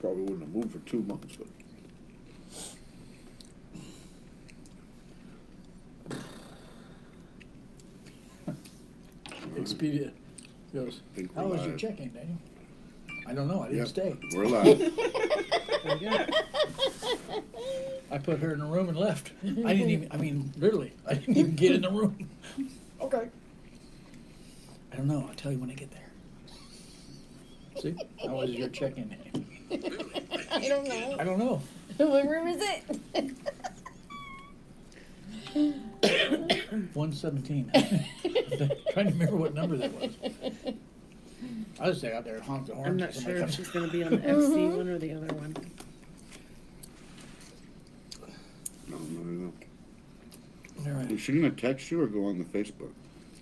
probably wouldn't have moved for 2 months, but. Expedia goes, Think we're how was your live. check-in, Daniel? I don't know, I didn't Yep, stay. we're live. There you go. I put her in a room and left. I didn't even, I mean, literally, I didn't even get in the room. Okay. I don't know, I'll tell you when I get there. See, how was your check-in, Daniel? I don't know. I don't know. What room is it? 117. Trying to remember what number that was. I just stay out there and honk the horn. I'm till not somebody sure if comes. she's gonna be on the FC one or the other one. No, no. All right. Is she gonna text you or go on the Facebook?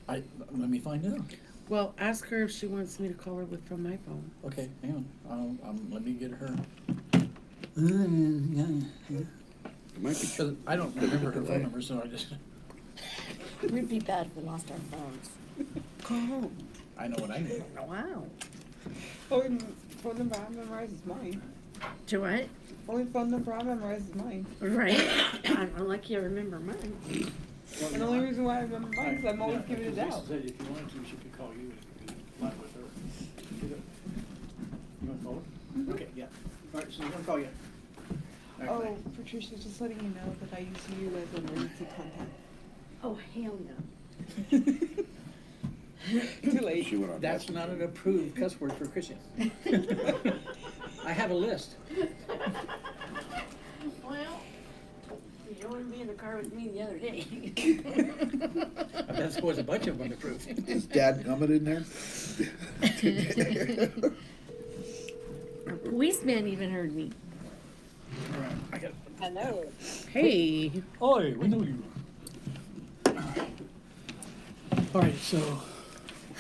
Let me find out. Well, ask her if she wants me to call her from my phone. Okay, hang on. Let me get her. It might be. Because I don't remember her phone number, so I just, We'd be bad if we lost our phones. Call home. I know what I need. Wow. Only phone number I memorize is mine. To what? Only phone number I memorize is mine. Right. I'm lucky I remember mine. And the only reason why I remember mine is I'm always Yeah, giving it Lisa out. said if you wanted to, she could call you and you could live with her. You want to call her? Okay, yeah. All right, so I'm going to call you. All right, Oh, bye. Patricia, just letting you know that I use you as emergency contact. Oh, hell no. Too late. She went on. That's not an approved cuss word for Christian. I have a list. Well, you wanted to be in the car with me the other day. There was a bunch of them approved. Is Dad gummit in there? Our policeman even heard me. All right, I got. Hello. Hey. Oi, we know you. All right, so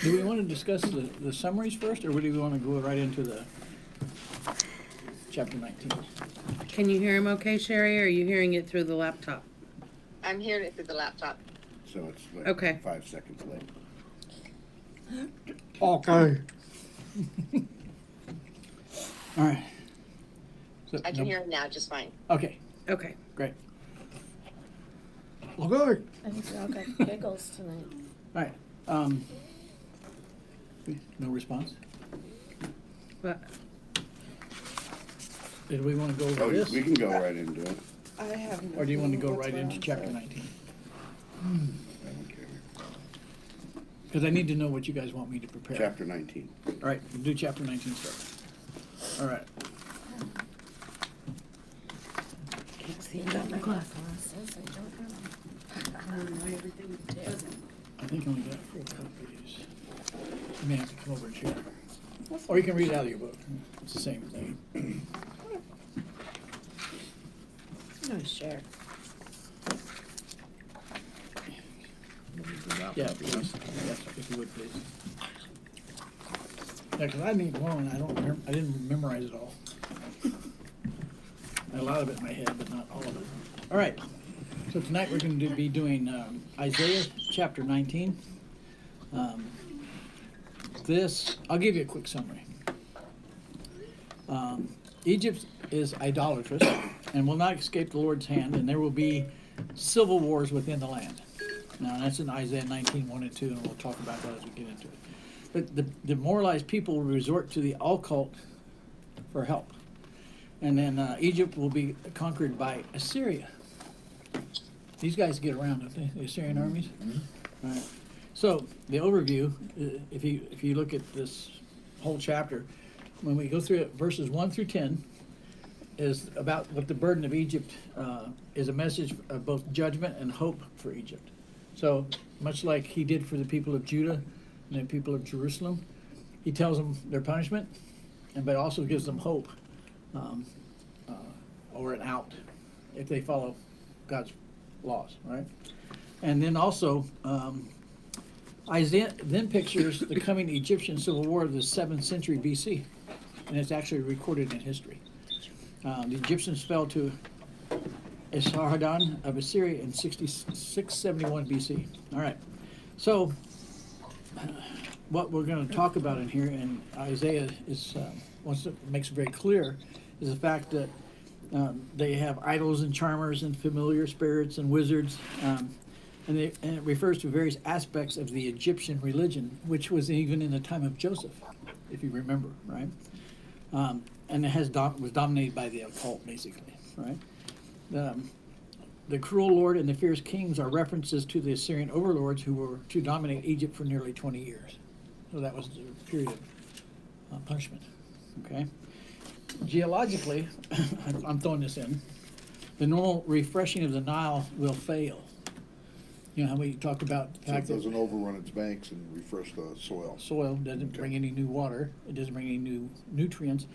do we want to discuss the summaries first, or do we want to go right into the chapter 19? Can you hear him okay, Sherry, or are you hearing it through the laptop? I'm hearing it through the laptop. So it's like Okay. 5 seconds late. Okay. All right. So, I can hear him now just fine. Okay, Okay. great. Okay. I think we all got giggles tonight. All right. No response? But Did we want to go over Oh, this? we can go right into it. I have no Or do you want to clue go what's right going into on, chapter so- 19? I don't care. Because I need to know what you guys want me to prepare. Chapter 19. All right, we'll do chapter 19 first. All right. can't see it on my glasses. Glasses, I don't know. I don't know why everything does. I think I only got 4 copies. You may have to come over and share. Or you can read it out of your book. It's the same thing. No, share. Yeah, please. Yes, if you would, please. Yeah, because I need one. I didn't memorize it all. A lot of it in my head, but not all of it. All right. So tonight we're going to be doing Isaiah chapter 19. I'll give you a quick summary. Egypt is idolatrous and will not escape the Lord's hand, and there will be civil wars within the land. Now, that's in Isaiah 19, 1 and 2, and we'll talk about that as we get into it. But the demoralized people will resort to the occult for help. And then Egypt will be conquered by Assyria. These guys get around, don't they? The Assyrian armies? All right. So the overview, if you look at this whole chapter, when we go through it, verses 1 through 10, is about what the burden of Egypt is, a message of both judgment and hope for Egypt. So much like he did for the people of Judah and the people of Jerusalem, he tells them their punishment, but also gives them hope or an out if they follow God's laws, right? And then also, Isaiah then pictures the coming Egyptian civil war of the 7th century BC, and it's actually recorded in history. The Egyptians fell to Esarhaddon of Assyria in 671 BC. All right, so what we're going to talk about in here, and Isaiah makes it very clear, is the fact that they have idols and charmers and familiar spirits and wizards, and it refers to various aspects of the Egyptian religion, which was even in the time of Joseph, if you remember, right? And it was dominated by the occult, basically, right? The cruel lord and the fierce kings are references to the Assyrian overlords who were to dominate Egypt for nearly 20 years. So that was the period of punishment, okay? Geologically, I'm throwing this in, the normal refreshing of the Nile will fail. You know how we talked about the So it fact that doesn't overrun its banks and refresh the soil. soil doesn't bring any new water, it doesn't bring any new nutrients,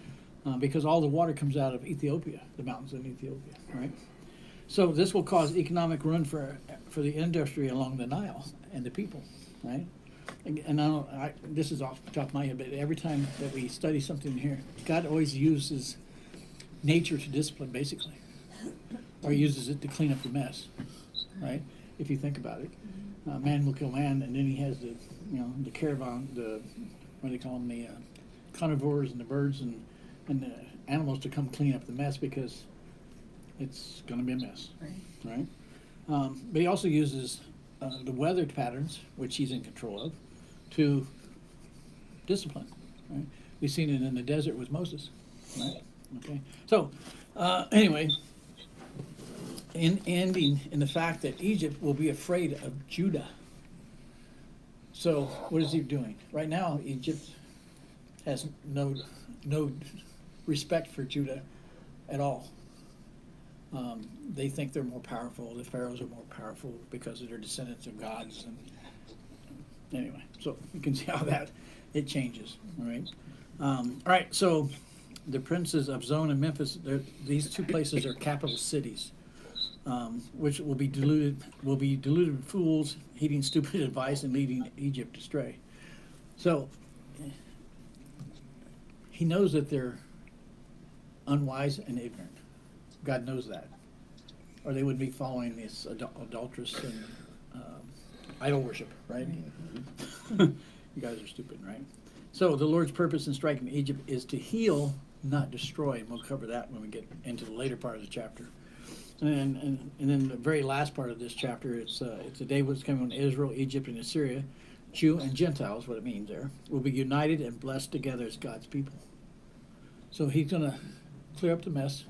because all the water comes out of Ethiopia, the mountains in Ethiopia, right? So this will cause economic ruin for the industry along the Nile and the people, right? And this is off the top of my head, but every time that we study something here, God always uses nature to discipline, basically, or uses it to clean up the mess, right? If you think about it, man will kill man, and then he has the caravan, what do they call them, the carnivores and the birds and the animals to come clean up the mess because it's going to be a mess, right? But he also uses the weather patterns, which he's in control of, to discipline. Right? We've seen it in the desert with Moses. Right? Okay. So anyway, ending in the fact that Egypt will be afraid of Judah. So what is he doing right now? Egypt has no respect for Judah at all. They think they're more powerful. The pharaohs are more powerful because they're descendants of gods. And anyway, so you can see how that it changes. All right. All right. So the princes of Zon and Memphis, these two places are capital cities, which will be deluded fools, heeding stupid advice and leading Egypt astray. So he knows that they're unwise and ignorant. God knows that, or they would be following this adulterous and idol worship, right? You guys are stupid, right? So the Lord's purpose in striking Egypt is to heal, not destroy, and we'll cover that when we get into the later part of the chapter. And then the very last part of this chapter, it's a day what's coming when Israel, Egypt, and Assyria, Jew and Gentiles, what it means there, will be united and blessed together as God's people. So he's going to clear up the mess.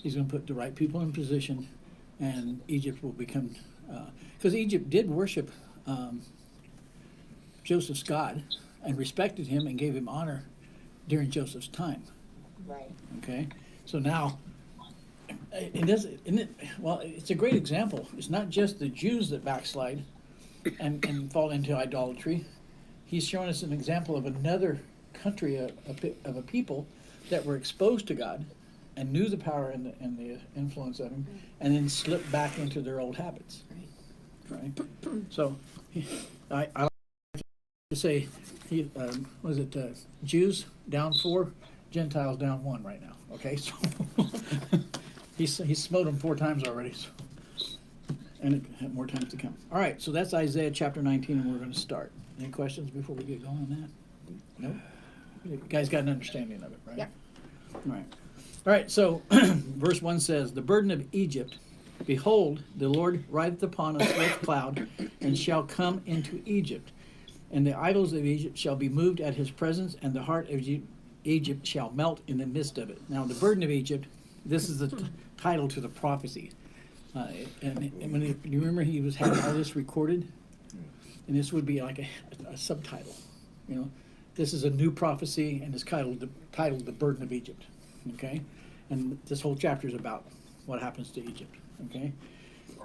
He's going to put the right people in position, and Egypt will become, because Egypt did worship Joseph's God and respected him and gave him honor during Joseph's time. Right. Okay, so now, it's a great example. It's not just the Jews that backslide and fall into idolatry. He's showing us an example of another country, of a people that were exposed to God and knew the power and the influence of him, and then slipped back into their old habits. Right? So, I like to say, Jews down 4, Gentiles down 1 right now. Okay, so he's smote them 4 times already, so, and more times to come. All right, so that's Isaiah chapter 19, and we're going to start. Any questions before we get going on that? No? You guys got an understanding of it, right? Yep. All right. All right, so verse 1 says, "The burden of Egypt, behold, the Lord rideth upon a swift cloud, and shall come into Egypt. And the idols of Egypt shall be moved at his presence, and the heart of Egypt shall melt in the midst of it." Now, the burden of Egypt, this is the title to the prophecy. And when you remember, he was having all this recorded, and this would be like a subtitle. You know, this is a new prophecy, and it's titled "The Burden of Egypt." Okay, and this whole chapter is about what happens to Egypt. Okay,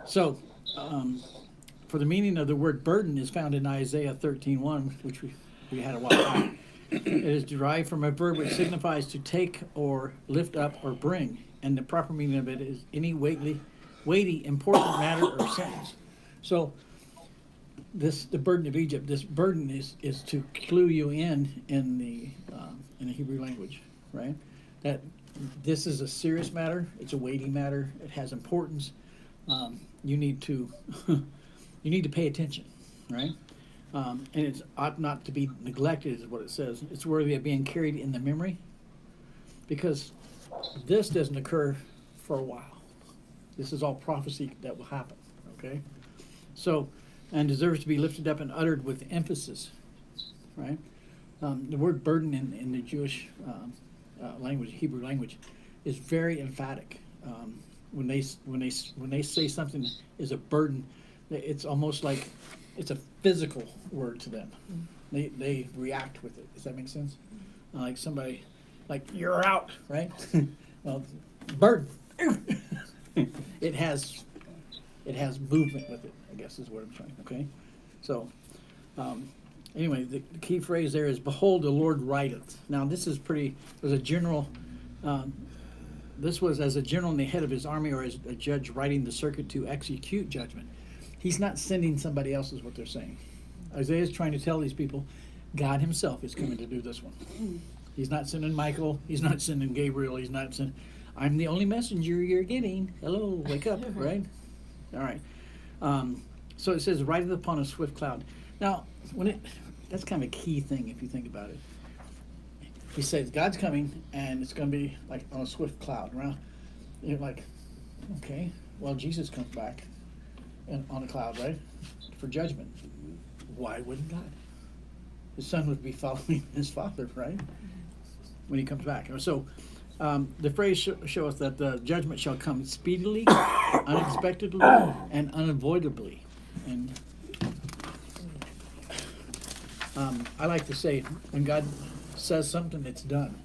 so for the meaning of the word burden is found in Isaiah 13:1, which we had a while back. It is derived from a verb which signifies to take or lift up or bring, and the proper meaning of it is any weighty, important matter or sentence. So the burden of Egypt, this burden is to clue you in the Hebrew language, right? That this is a serious matter, it's a weighty matter, it has importance. You need to pay attention, right? And it ought not to be neglected, is what it says. It's worthy of being carried in the memory, because this doesn't occur for a while. This is all prophecy that will happen, okay? So, and deserves to be lifted up and uttered with emphasis, right? The word burden in the Jewish language, Hebrew language, is very emphatic. When they say something is a burden, it's almost like it's a physical word to them. They react with it. Does that make sense? Like somebody, like you're out, right? Well, burden. It has movement with it, I guess is what I'm saying. Okay, so anyway, the key phrase there is "Behold, the Lord writeth." Now, this is pretty. Was a general. This was as a general in the head of his army, or as a judge writing the circuit to execute judgment. He's not sending somebody else, is what they're saying. Isaiah is trying to tell these people, God Himself is coming to do this one. He's not sending Michael. He's not sending Gabriel. He's not sending. I'm the only messenger you're getting. Hello, wake up, right? All right. So it says, "Rideth upon a swift cloud." Now, that's kind of a key thing if you think about it. He says God's coming, and it's going to be like on a swift cloud. Right? You're like, okay, well, Jesus comes back on a cloud, right, for judgment. Why wouldn't God? His son would be following his father, right, when He comes back. So the phrase shows that the judgment shall come speedily, unexpectedly, and unavoidably. And I like to say, when God says something, it's done,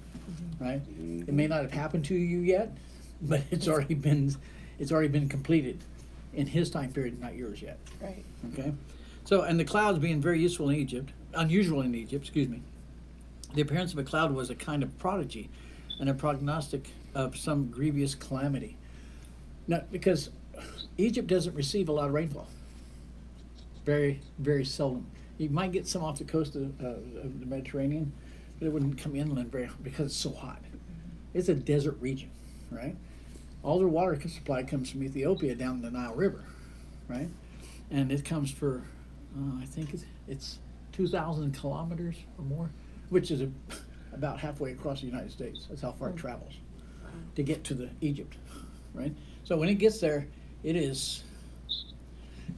right? It may not have happened to you yet, but it's already been completed in His time period, not yours yet. Right. Okay, so and the clouds being very unusual in Egypt, excuse me. The appearance of a cloud was a kind of prodigy, and a prognostic of some grievous calamity. Now, because Egypt doesn't receive a lot of rainfall. Very, very seldom. You might get some off the coast of the Mediterranean, but it wouldn't come inland because it's so hot. It's a desert region, right? All their water supply comes from Ethiopia down the Nile River, right? And it comes for, I think it's 2,000 kilometers or more, which is about halfway across the United States. That's how far it travels to get to the Egypt, right? So when it gets there, it is.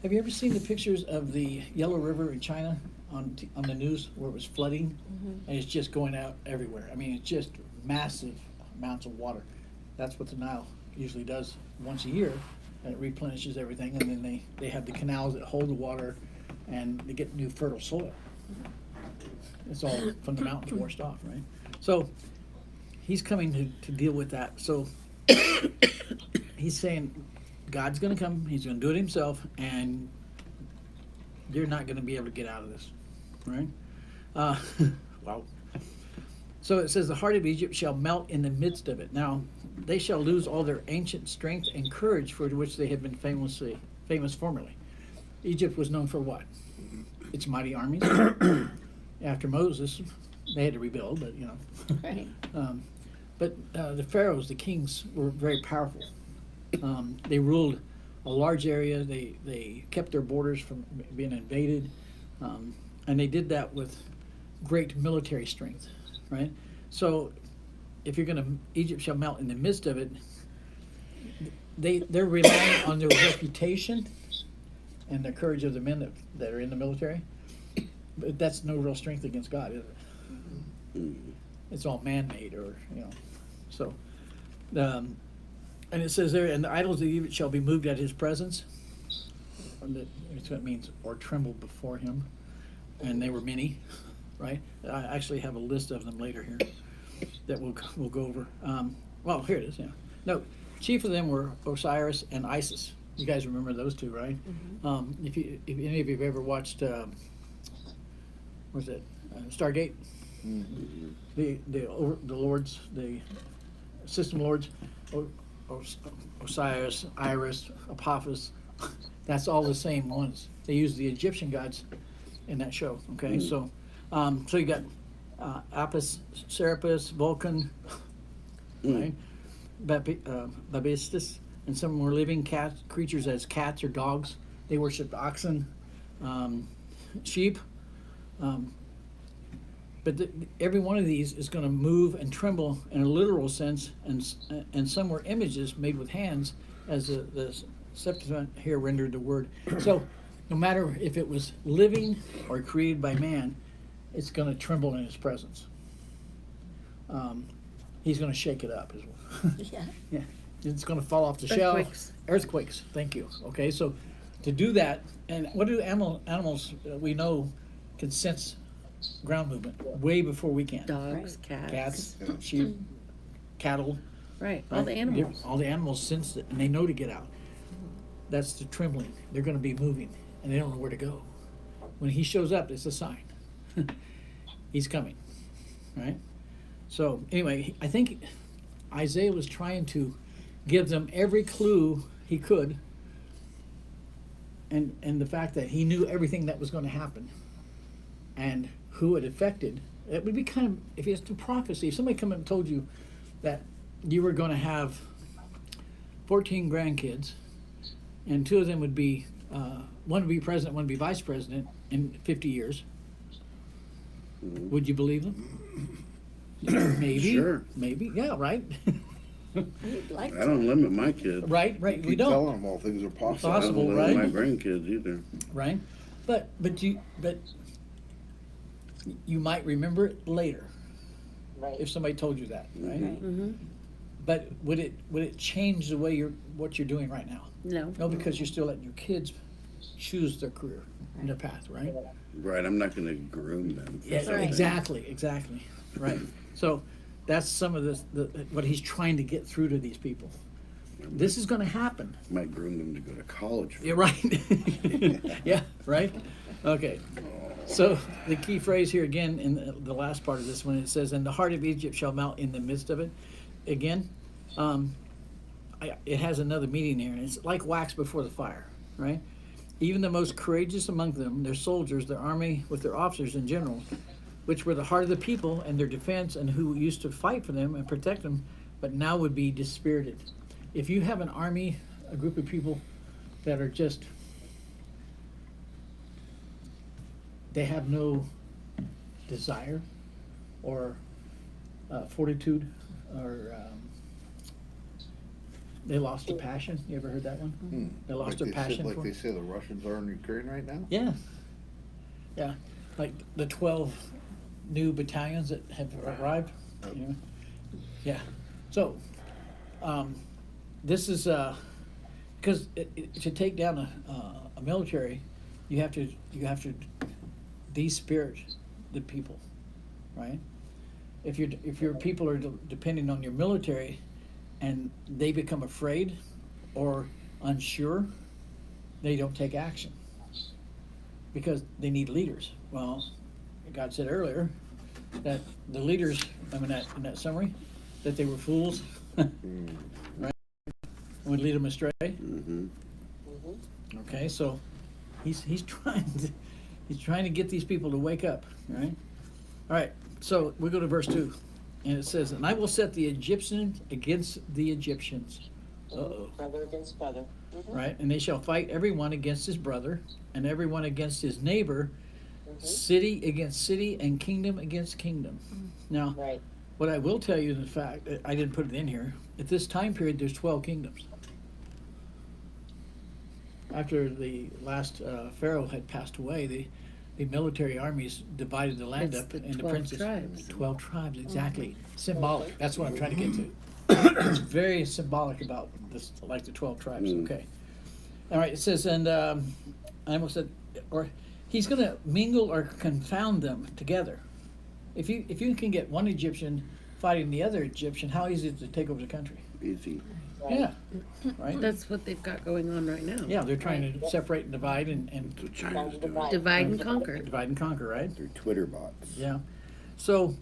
Have you ever seen the pictures of the Yellow River in China on the news where it was flooding, and it's just going out everywhere? I mean, it's just massive amounts of water. That's what the Nile usually does once a year, and it replenishes everything, and then they have the canals that hold the water, and they get new fertile soil. It's all from the mountains washed off, right? So He's coming to deal with that. So He's saying God's going to come. He's going to do it Himself, and you're not going to be able to get out of this, right? Wow. So it says, "The heart of Egypt shall melt in the midst of it." Now, they shall lose all their ancient strength and courage for which they have been famous formerly. Egypt was known for what? Its mighty armies. After Moses, they had to rebuild, but you know. Right. But the pharaohs, the kings, were very powerful. They ruled a large area. They kept their borders from being invaded, and they did that with great military strength, right? So, if you're Egypt shall melt in the midst of it. They're relying on their reputation and the courage of the men that are in the military, but that's no real strength against God, is it? It's all man-made, or you know. So, and it says there, "And the idols of Egypt shall be moved at His presence." That's what it means, or trembled before Him, and they were many, right? I actually have a list of them later here that we'll go over. Well, here it is. Yeah. No, chief of them were Osiris and Isis. You guys remember those two, right? If any of you have ever watched, what's it, Stargate? The lords, the system lords, Osiris, Iris, Apophis. That's all the same ones. They use the Egyptian gods in that show. Okay, so you got Apis, Serapis, Vulcan, right? Babistus, and some were living creatures as cats or dogs. They worshipped oxen, sheep, But every one of these is going to move and tremble in a literal sense, and some were images made with hands, as the Septuagint here rendered the word. So, no matter if it was living or created by man, it's going to tremble in his presence. He's going to shake it up. Yeah. Yeah, it's going to fall off the shelf. Earthquakes. Earthquakes. Thank you. Okay, so to do that, and what do animals we know can sense ground movement way before we can? Dogs, cats. Cats, sheep, cattle. Right, all the animals. All the animals sense it, and they know to get out. That's the trembling. They're going to be moving, and they don't know where to go. When he shows up, it's a sign. He's coming, right? So anyway, I think Isaiah was trying to give them every clue he could, and the fact that he knew everything that was going to happen, and who it affected. It would be kind of, if it's to prophecy, if somebody come and told you that you were going to have 14 grandkids, and 2 of them would be, one would be president, one would be vice president in 50 years, would you believe them? Maybe. Sure. Maybe. Yeah, right. We'd like I don't limit my kids. Right, right. We Keep don't. telling them all things are possible. I Possible. don't limit right? my grandkids either. Right. But you might remember it later Right. if somebody told you that, right? Mm-hmm. But would it change the way what you're doing right now? No. No, because you're still letting your kids choose their career and their path, right? Right, I'm not gonna groom them. for Yeah, something. exactly, right. So that's some of what he's trying to get through to these people. This is going to happen. Might groom them to go to college. Yeah, right. Yeah, right. Okay. So the key phrase here again in the last part of this one, it says, "And the heart of Egypt shall melt in the midst of it." Again, it has another meaning here, and it's like wax before the fire, right? Even the most courageous among them, their soldiers, their army, with their officers and generals, which were the heart of the people and their defense, and who used to fight for them and protect them, but now would be dispirited. If you have an army, a group of people that are just, they have no desire or fortitude, or they lost their passion. You ever heard that one? They lost their passion Like for they say the Russians are in Ukraine right now? Yeah. Yeah. Like the 12 new battalions that have arrived. You know? Yeah. So, this is because to take down a military, you have to de-spirit the people, right? If your people are depending on your military, and they become afraid or unsure, they don't take action because they need leaders. Well, God said earlier that the leaders, in that summary, that they were fools, right? Would lead them astray. Mm-hmm. Okay, so he's trying to get these people to wake up, right? All right, so we go to verse 2, and it says, "And I will set the Egyptians against the Egyptians." Uh-oh. Brother against brother. Right? "And they shall fight every one against his brother, and every one against his neighbor, city against city, and kingdom against kingdom." Now, Right. what I will tell you is the fact, I didn't put it in here, at this time period, there's 12 kingdoms. After the last Pharaoh had passed away, the military armies divided the land It's up the into 12 princes. tribes. 12 tribes, exactly. Symbolic. That's what I'm trying to get to. It's very symbolic about this, like the 12 tribes. Okay. All right. It says, and I almost said, or he's going to mingle or confound them together. If you can get one Egyptian fighting the other Egyptian, how easy is it to take over the country? Easy. Yeah. Right. That's what they've got going on right now. Yeah, they're trying to separate and divide and That's what China's doing. Divide and conquer. divide and conquer, right? They're Twitter bots. Yeah. So,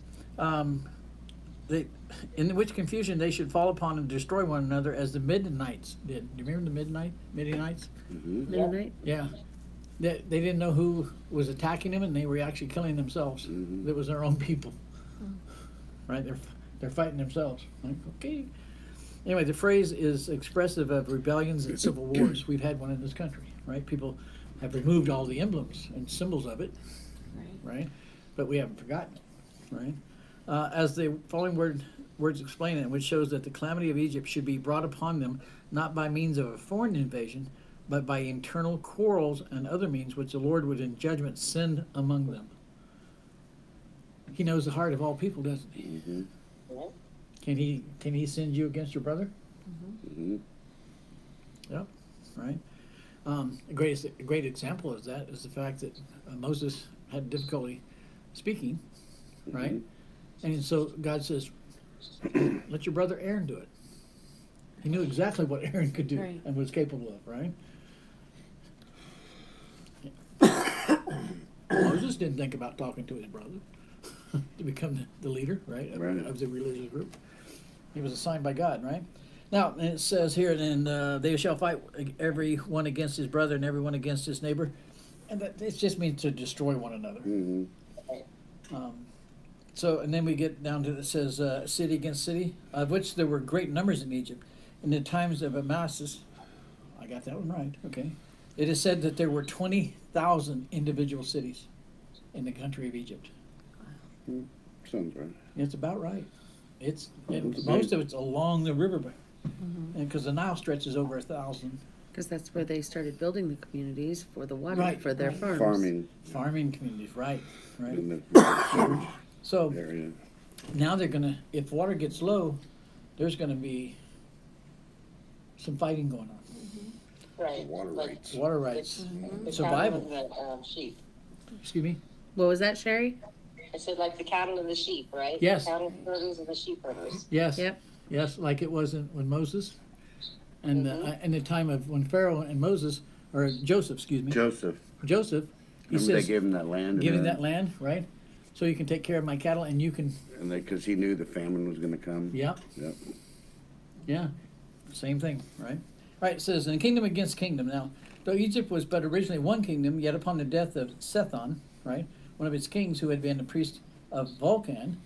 in which confusion they should fall upon and destroy one another as the Midianites did. Do you remember the Midianites? Mm-hmm. Midnight. Yeah. They didn't know who was attacking them, and they were actually killing themselves. Mhm. It was their own people. Right? They're fighting themselves. Like, okay. Anyway, the phrase is expressive of rebellions and civil wars. We've had one in this country, right? People have removed all the emblems and symbols of it, right? But we haven't forgotten it. right? As the following words explain it, which shows that the calamity of Egypt should be brought upon them not by means of a foreign invasion, but by internal quarrels and other means which the Lord would in judgment send among them. He knows the heart of all people, doesn't he? Mm-hmm. Yeah. Can he send you against your brother? Mm-hmm. Yep, right. A great example of that is the fact that Moses had difficulty speaking, right? And so God says, let your brother Aaron do it. He knew exactly what Aaron could do Right. and was capable of, right? Moses didn't think about talking to his brother to become the leader, right, Right. of the religious group. He was assigned by God, right? Now, it says here, then they shall fight every one against his brother and every one against his neighbor. And that it just means to destroy one another. Mm-hmm. So, and then we get down to, it says, city against city, of which there were great numbers in Egypt. In the times of Amasis, I got that one right, okay. It is said that there were 20,000 individual cities in the country of Egypt. Sounds right. It's about right. It's It's most big. of it's along the river, and because the Nile stretches over 1,000. Because that's where they started building the communities for the water, Right, for their right. farms. Farming Farming communities, right. in the So area. now they're gonna, if water gets low, there's gonna be some fighting going on. Right. Water Like rights. Water rights, the survival. cattle and the sheep. Excuse me? What was that, Sherry? I said like the cattle and the sheep, right? Yes. The cattle herders and the sheep herders. Yes. Yep. Yes, like it was when Moses, and in the time of when Pharaoh and Moses, or Joseph, excuse me, Joseph. he Remember they says, gave him that land. give me and that land, right? So you can take care of my cattle, and you can, And because he knew the famine was going to come. yeah, Yep. yeah, same thing, right? Right, it says, in kingdom against kingdom. Now, though Egypt was but originally one kingdom, yet upon the death of Sethon, right, one of its kings who had been the priest of Vulcan.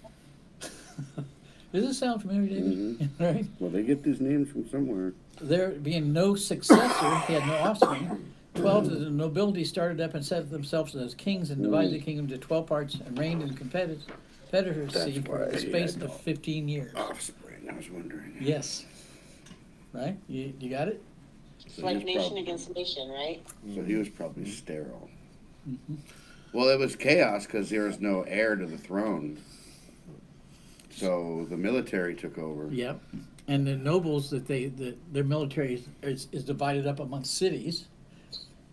Does this sound familiar, David? Right? Well, they get these names from somewhere. There being no successor, he had no offspring. 12 of the nobility started up and set themselves as kings and divided the kingdom into 12 parts and reigned in confederacy That's for why a he space had of 15 years. Offspring, I was wondering. Yes. Right? You got it? It's So like he's nation probably- against nation, right? So he was probably sterile. Mm-hmm. Well, it was chaos because there was no heir to the throne. So the military took over. Yep. And the nobles their military is divided up amongst cities.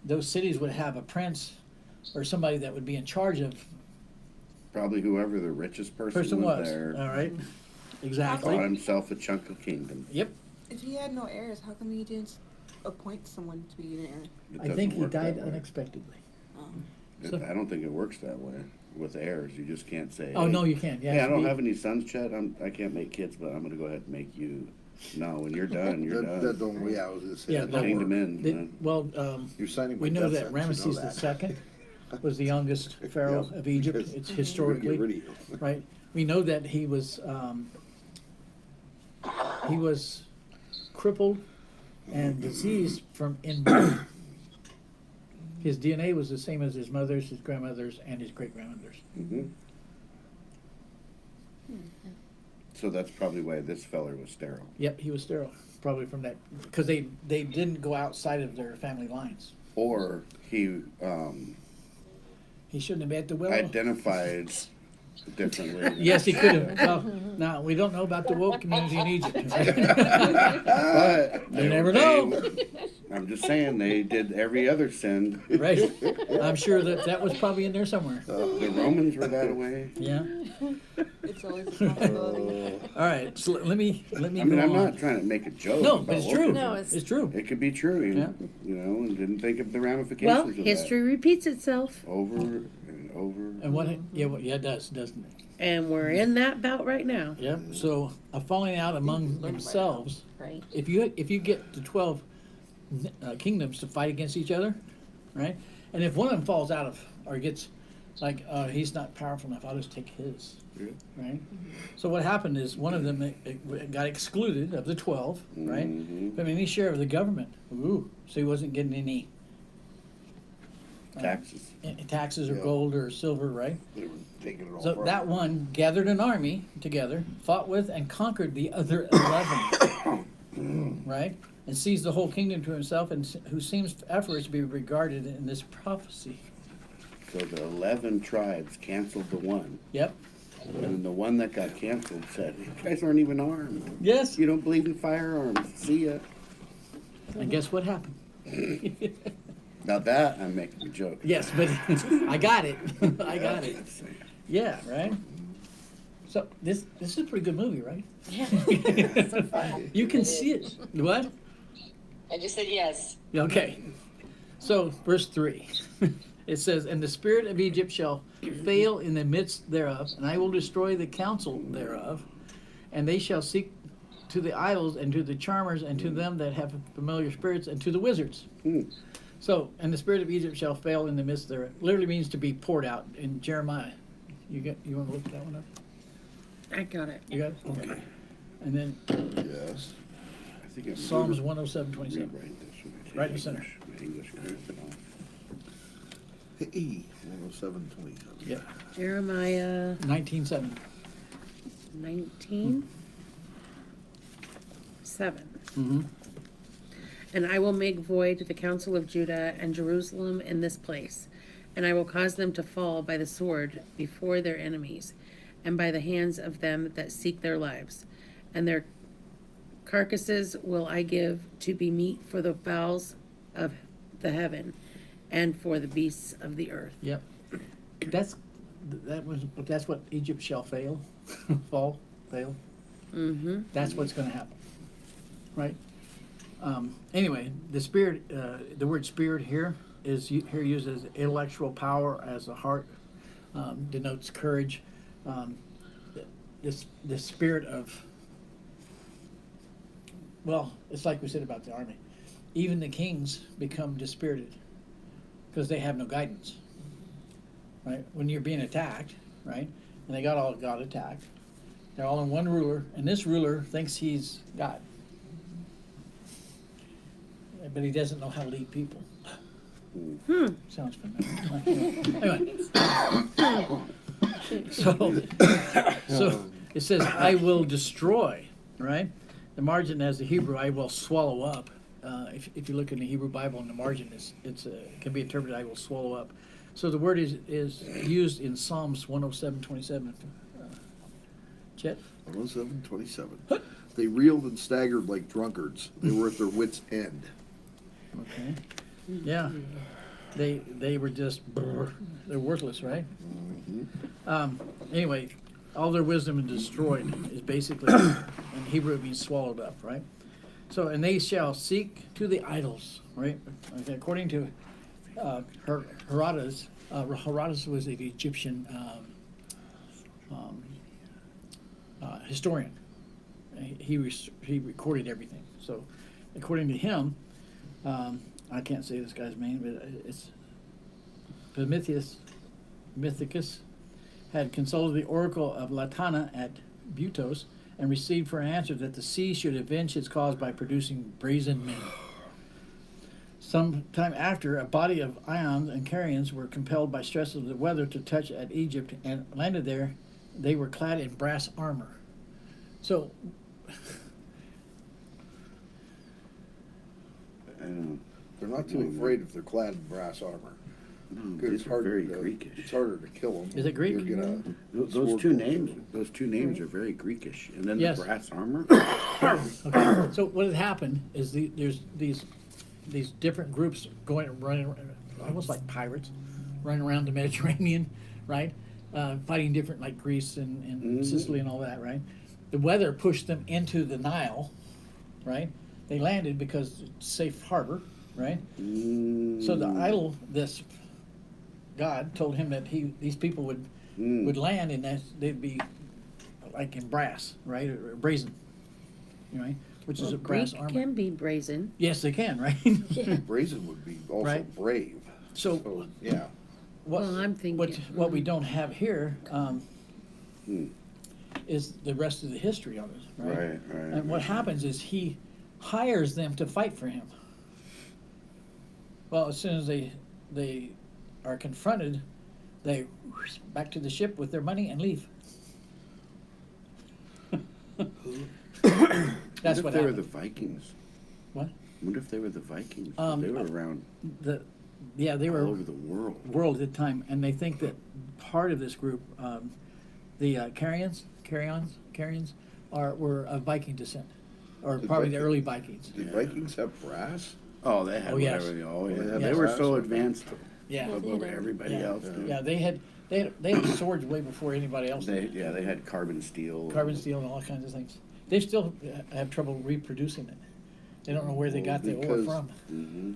Those cities would have a prince or somebody that would be in charge of Probably whoever the richest person was. there All right. bought Exactly. himself a chunk of kingdom. Yep. If he had no heirs, how come he didn't appoint someone to be an heir? It I doesn't think he work died that way. unexpectedly. I don't think it works that way with heirs. You just can't say. Oh, hey, no, you can't. Hey, I don't have any sons, Chet. I can't make kids, but I'm going to go ahead and make you. No, when you're done, you're That done. don't, yeah, I was gonna say, Yeah, that that don't Kingdom work. ends, man. Well, You're signing we my know death that sentence, you know Ramesses that. II was the youngest pharaoh Yep. of Egypt. Because It's we're gonna get historically, rid of you. right? We know that he was crippled and diseased from inbreeding. His DNA was the same as his mother's, his grandmother's, and his great-grandmother's. Mhm. So that's probably why this feller was sterile. Yep, he was sterile, probably from that, because they didn't go outside of their family lines. Or he He shouldn't have been at the well. identified differently. Yes, he could have. Well, now, we don't know about the woke community in Egypt. But You never know. I'm just saying they did every other sin. Right. I'm sure that was probably in there somewhere. The Romans were that way. Yeah. It's always a possibility. All right. So let me I go mean, I'm on. not trying to make a joke. No, about but it's wokeism. true. No, It's true. It could be true, Yeah. you know, and didn't think of the ramifications Well, of history repeats itself, that. Over and over. And what? Yeah. Yeah. It does, doesn't it? and we're in that bout right now. Yep. So a falling out among themselves. Right. If you get the 12 kingdoms to fight against each other, right? And if one of them falls out of or gets like he's not powerful enough, I'll just take his. Yeah. Right. So what happened is one of them got excluded of the 12, right? Mhm. From any share of the government. Ooh. So he wasn't getting any Taxes. taxes or Yeah. gold or silver, right? They were taking it all So from that them. one gathered an army together, fought with and conquered the other 11, right? And seized the whole kingdom to himself, and who seems afterwards to be regarded in this prophecy. So the 11 tribes canceled the one. Yep. And then the one that got canceled said, "You guys aren't even armed. Yes. You don't believe in firearms. See ya." And guess what happened? Now that I'm making a joke. Yes, but I got it. I got it. Yeah, right. So this is a pretty good movie, right? You can see it. What? I just said yes. Okay. So verse 3. It says, "And the spirit of Egypt shall fail in the midst thereof, and I will destroy the counsel thereof, and they shall seek to the idols and to the charmers and to them that have familiar spirits and to the wizards." So, "and the spirit of Egypt shall fail in the midst thereof," literally means to be poured out in Jeremiah. You want to look that one up? I got it. You got it? Okay. And then Yes. I think it's Psalms 107:27. Rewrite this one. Right in the center. My English group and all. Hey, 107:27. Yep. Jeremiah 19:7. 19:7. Mm-hmm. "And I will make void the counsel of Judah and Jerusalem in this place, and I will cause them to fall by the sword before their enemies, and by the hands of them that seek their lives. And their carcasses will I give to be meat for the fowls of the heaven, and for the beasts of the earth." Yep. That's what Egypt shall fail, fail. Mm-hmm. That's what's going to happen, right? Anyway, the spirit, the word spirit here is here used as intellectual power, as the heart denotes courage. This spirit of, well, it's like we said about the army. Even the kings become dispirited because they have no guidance, right? When you're being attacked, right? And they all got attacked. They're all in one ruler, and this ruler thinks he's God. But he doesn't know how to lead people. Sounds familiar. Anyway. So it says, "I will destroy," right? The margin as the Hebrew, "I will swallow up." If you look in the Hebrew Bible, in the margin, it can be interpreted, "I will swallow up." So the word is used in Psalms 107:27. Chet? 107:27. They reeled and staggered like drunkards. They were at their wits' end. Okay. Yeah. They were just, they're worthless, right? Anyway, all their wisdom is destroyed is basically, in Hebrew it means swallowed up, right? So, "and they shall seek to the idols," right? Okay, according to Herodotus, Herodotus was an Egyptian historian. He recorded everything. So, according to him, I can't say this guy's name, but it's Mythicus had consulted the oracle of Latana at Butos and received for an answer that the sea should avenge its cause by producing brazen men. Some time after, a body of Ions and Carians were compelled by stress of the weather to touch at Egypt and landed there. They were clad in brass armor. So, They're not too afraid if they're clad in brass armor. These It's are harder very to, Greekish. it's harder to kill them. Is it Greek? Those sword two goes names, through. those two names are very Greekish. And then Yes. the brass armor. okay. So what had happened is there's these different groups running, almost like pirates, running around the Mediterranean, right? Fighting different, like Greece and Sicily and all that, right? The weather pushed them into the Nile, right? They landed because it's safe harbor, right? So the idol, this God told him that these people would land and that they'd be like in brass, right, or brazen, right, which is a brass Greek armor. can be brazen. Yes, they can, right? Brazen would be also Right. brave. So Yeah. Well, I'm thinking- what we don't have here is the rest of the history of it, right? Right. And what happens is he hires them to fight for him. Well, as soon as they are confronted, they back to the ship with their money and leave. That's What what if they were the happened. Vikings? What? What if they were the Vikings? Um, They were around They all were over the world. world at the time, and they think that part of this group, the Carians, were of Viking descent, or The probably the Viking- early Vikings. Did Vikings have brass? Oh, they had Oh, yes. whatever. Oh, yeah. Yeah, They yes. were so advanced Yeah, over everybody Yeah. else. dude. yeah, they had swords way before anybody else. They did. they had carbon steel. Carbon steel and all kinds of things. They still have trouble reproducing it. They don't know where they got the ore Because- from. Hmm.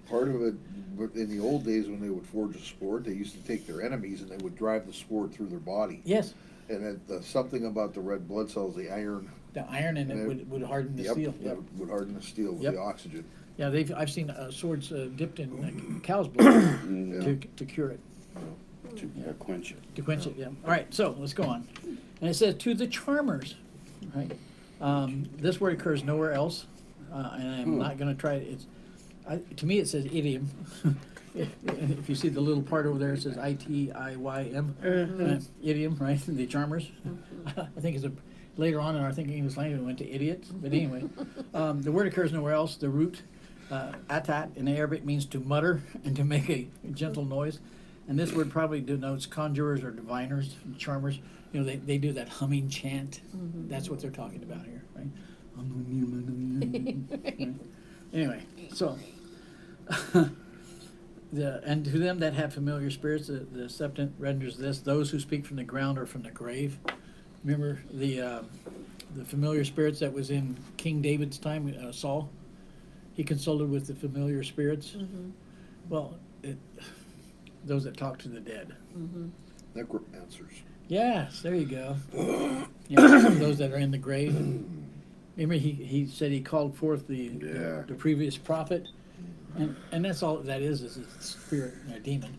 Part of it, but in the old days when they would forge a sword, they used to take their enemies and they would drive the sword through their body. Yes, And something about the red blood cells, the iron. the iron in it would harden the steel. Yep, would harden the steel with Yep. the oxygen. Yeah, I've seen swords dipped in cow's blood to cure it. To quench it. To quench it, yeah. All right, so let's go on. And it says, to the charmers, right? This word occurs nowhere else, and I'm not going to try it. To me, it says idiom. If you see the little part over there, it says ITIYM. Idiom, right? The charmers. I think later on in our thinking English language, it went to idiots. But anyway, the word occurs nowhere else. The root, atat, in Arabic means to mutter and to make a gentle noise. And this word probably denotes conjurers or diviners, charmers. You know, they do that humming chant. That's what they're talking about here, right? Right. Anyway, so and to them that have familiar spirits, the Septuagint renders this: those who speak from the ground or from the grave. Remember the familiar spirits that was in King David's time, Saul. He consulted with the familiar spirits. Well, those that talk to the dead. Necromancers. Yes, there you go. Yeah, those that are in the grave. Remember, he said he called forth the previous prophet, and that's all that is a spirit, a demon.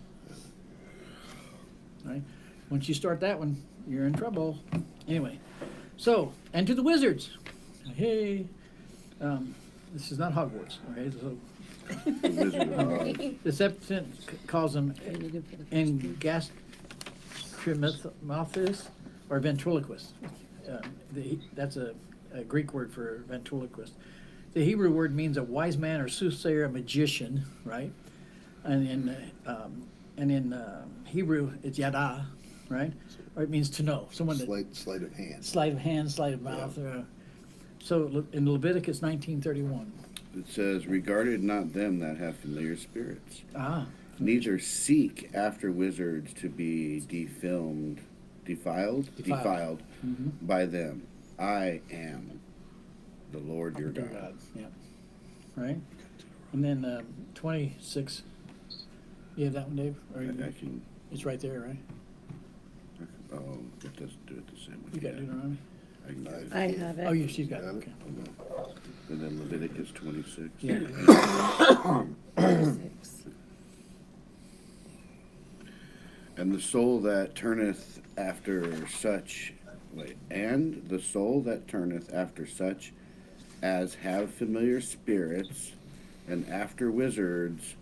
Right? Once you start that one, you're in trouble. Anyway, so and to the wizards, hey, this is not Hogwarts. Okay, so The Wizard of Oz. the Septuagint calls them Engastrimithmothis or ventriloquist. That's a Greek word for ventriloquist. The Hebrew word means a wise man or soothsayer, a magician, right? And in Hebrew it's yada, right? Or it means to know, someone that Sleight of hand. sleight of hand, sleight of mouth. So in Leviticus 19:31. It says, regarded not them that have familiar spirits. Neither Seek after wizards to be defiled by them. I am the Lord your God. Yeah. Right? And then 26. You have that one, Dave? Or I can, it's right there, right? oh, it doesn't do it the same way. You got Deuteronomy? I can get it. I have it. Oh, yeah, she's got it. Got it? Okay. And then Leviticus 26. Yeah. And the soul that turneth after such, and the soul that turneth after such as have familiar spirits, and after wizards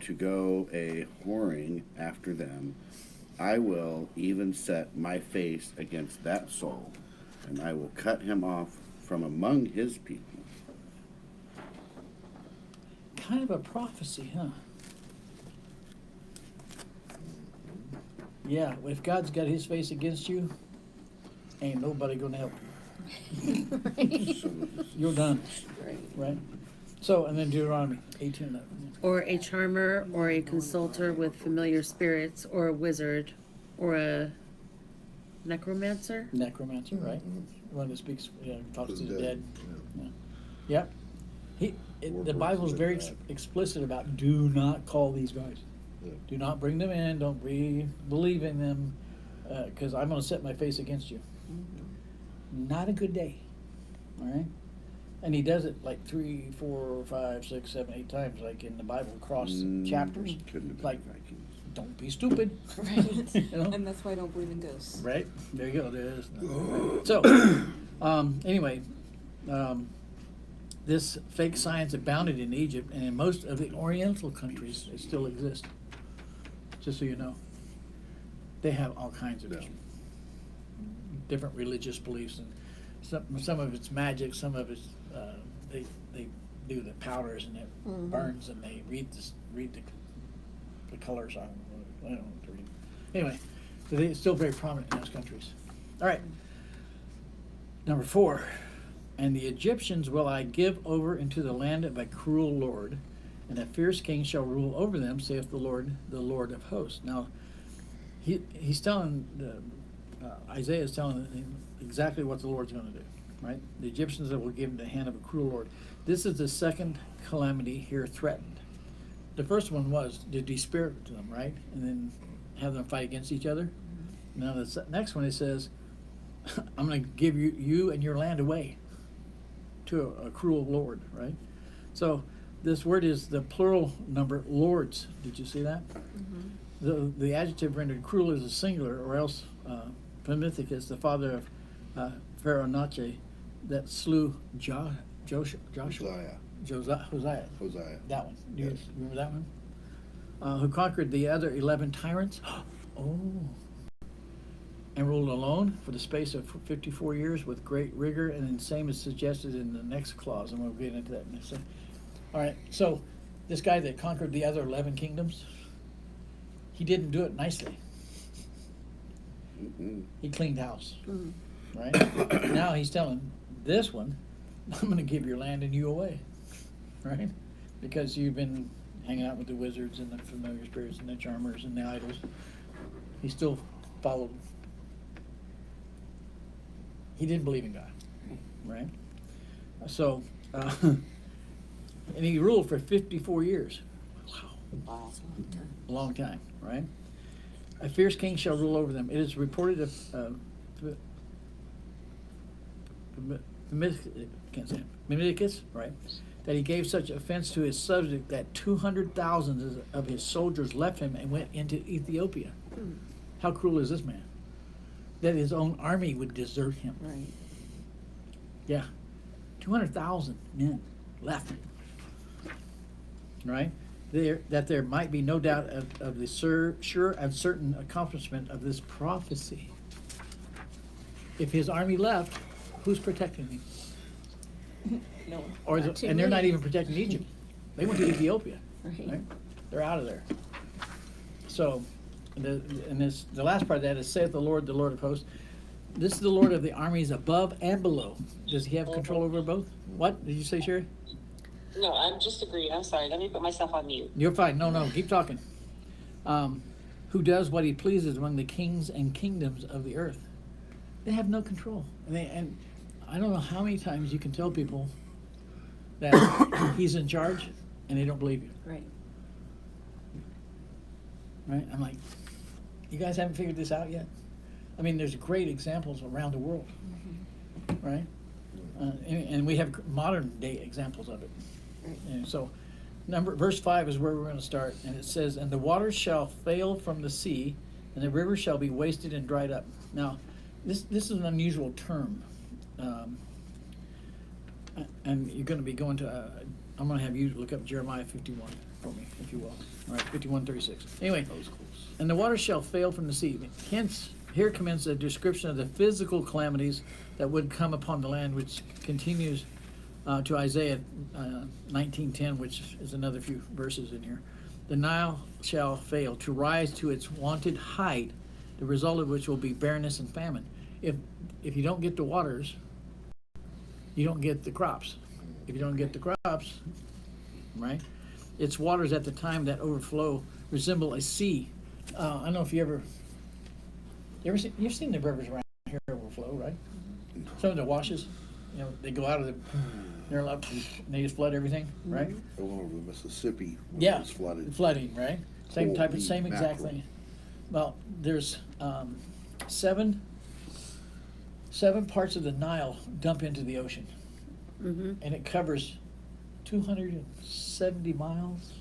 to go a whoring after them, I will even set my face against that soul, and I will cut him off from among his people. Kind of a prophecy, huh? Yeah, if God's got his face against you, ain't nobody gonna help you. You're done, right? So, and then Deuteronomy 18:11. Or a charmer, or a consulter with familiar spirits, or a wizard, or a necromancer. Necromancer, right? One that speaks, talks to To the dead. Yep. The Bible's very explicit about do not call these guys. Yeah. Do not bring them in. Don't believe in them, because I'm going to set my face against you. Not a good day. All right. And he does it like 3, 4, 5, 6, 7, 8 times, like in the Bible, across chapters. Couldn't have been Like, Vikings. don't be stupid. Right. You know? And that's why I don't believe in ghosts. Right? There you go. There it is. So, anyway, this fake science abounded in Egypt, and in most of the Oriental countries, it still exists. just so you know. They have all kinds of Yeah. different religious beliefs, and some of it's magic, some of it's they do the powders and it burns, and they read the colors on. I don't know what to read. Anyway, so it's still very prominent in those countries. All right. Number 4, and the Egyptians will I give over into the land of a cruel lord, and a fierce king shall rule over them, saith the Lord of hosts. Now, he's telling, Isaiah is telling him exactly what the Lord's going to do, right? The Egyptians will give into the hand of a cruel lord. This is the second calamity here threatened. The first one was to despirit them, right? And then have them fight against each other. Now, the next one, it says, I'm going to give you and your land away to a cruel lord, right? So this word is the plural number, lords. Did you see that? The adjective rendered cruel is a singular, or else Promethicus, the father of Pharaoh Nache, that slew Joshua. Hosea. That one. Do you Yes. remember that one? Who conquered the other 11 tyrants. Oh. And ruled alone for the space of 54 years with great rigor, and then same is suggested in the next clause, and we'll get into that next time. All right, so this guy that conquered the other 11 kingdoms, he didn't do it nicely. He cleaned house, right? Now he's telling this one, I'm going to give your land and you away, right? Because you've been hanging out with the wizards and the familiar spirits and the charmers and the idols. He still followed. He didn't believe in God, right? So, and he ruled for 54 years. Wow. A long time, right? A fierce king shall rule over them. It is reported of Menicus, right, that he gave such offense to his subject that 200,000 of his soldiers left him and went into Ethiopia. How cruel is this man? That his own army would desert him. Right. Yeah. 200,000 men left. Right? That there might be no doubt of the sure and certain accomplishment of this prophecy. If his army left, who's protecting him? No. And they're not even protecting Egypt. They went to Ethiopia. Right. Right? They're out of there. So, the last part of that is, saith the Lord of hosts. This is the Lord of the armies above and below. Does he have control over both? What did you say, Sherry? No, I'm just agreeing. I'm sorry. Let me put myself on mute. You're fine. No, keep talking. Who does what he pleases among the kings and kingdoms of the earth. They have no control. And I don't know how many times you can tell people that he's in charge and they don't believe you. Right. Right? I'm like, you guys haven't figured this out yet? I mean, there's great examples around the world, right? And we have modern day examples of it. Right. And so, verse 5 is where we're going to start, and it says, "And the waters shall fail from the sea, and the rivers shall be wasted and dried up." Now, this is an unusual term, and you're going to be going to. I'm going to have you look up Jeremiah 51 for me, if you will. All right, 51:36. Anyway, and the waters shall fail from the sea. Hence, here commences a description of the physical calamities that would come upon the land, which continues to Isaiah 19:10, which is another few verses in here. The Nile shall fail to rise to its wonted height, the result of which will be barrenness and famine. If you don't get the waters, you don't get the crops. If you don't get the crops, right? Its waters at the time that overflow resemble a sea. I don't know if you've seen the rivers around here overflow, right? Some of the washes, they go out of they're like, and they just flood everything, right? I went over the Mississippi when Yeah, it was flooded. flooding, right? Same Holy exact mackerel. thing. Well, there's 7 parts of the Nile dump into the ocean, and it covers 270 miles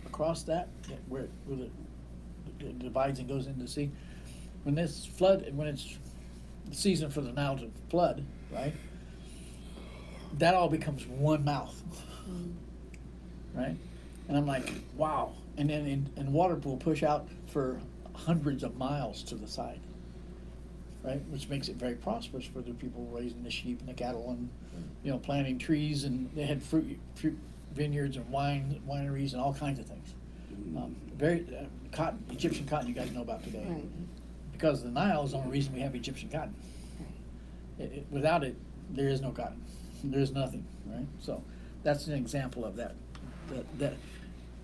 across that, where it divides and goes into the sea. When it's the season for the Nile to flood, right? That all becomes one mouth, right? And I'm like, wow, and then and water will push out for hundreds of miles to the side, right? Which makes it very prosperous for the people raising the sheep and the cattle and, you know, planting trees, and they had fruit vineyards and wineries and all kinds of things. Very cotton, Egyptian cotton, you guys know about today. Right. Because the Nile is the only reason we have Egyptian cotton. Without it, there is no cotton. There's nothing, right? So that's an example of that.